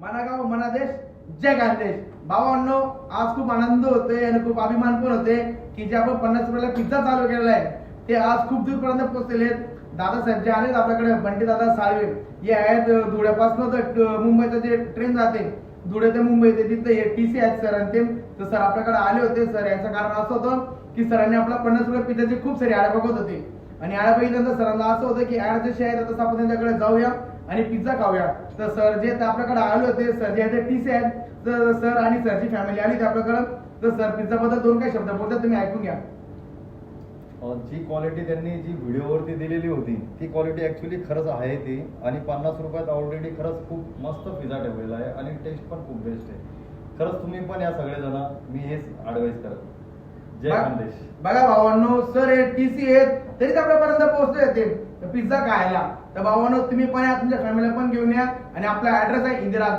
मनागाव मनादेश जय खानदेश. भावांनो, आज खूप आनंद होतोय आणि खूप अभिमान पण होते की जे आपण 50 रुपयाला पिझ्झा चालू केलेला आहे ते आज खूप दूरपर्यंत पोहोचलेले आहेत. दादासाहेब जे आलेत आपल्याकडे, बंटी दादा साळवे हे आहेत धुळ्यापासून तर मुंबईचं जे ट्रेन जाते धुळे ते मुंबई ते तिथे हे टीसी आहेत सर आणि ते सर आपल्याकडे आले होते. सर याचं कारण असं होतं की सरांनी आपला 50 रुपये पिझ्झाची खूप सारी ऍड बघत होते आणि ऍड बघितल्यानंतर सरांना असं होतं की ऍड जशी आहे तसं आपण त्यांच्याकडे जाऊया आणि पिझ्झा खाऊया. तर सर जे आपल्याकडे आले होते, सर जे आहे टीसी आहेत, तर सर आणि सरची फॅमिली आली होती आपल्याकडे. तर सर पिझ्झा बद्दल दोन काही शब्द बोलतात, तुम्ही ऐकून घ्या. जी क्वालिटी त्यांनी जी व्हिडिओवरती दिलेली होती ती क्वालिटी ऍक्च्युली खरंच आहे ती, आणि 50 रुपयात ऑलरेडी खरंच खूप मस्त पिझ्झा ठेवलेला आहे आणि टेस्ट पण खूप बेस्ट आहे. खरंच तुम्ही पण या सगळेजण, मी हेच ऍडवाइस करतो. जय खानदेश. बघा भावांनो, सर हे टीसी आहेत तरीच आपल्यापर्यंत पोहोचले येते पिझ्झा खायला. तर भावांनो, तुम्ही पण या, तुमच्या फॅमिली पण घेऊन या आणि आपला ऍड्रेस आहे इंदिरा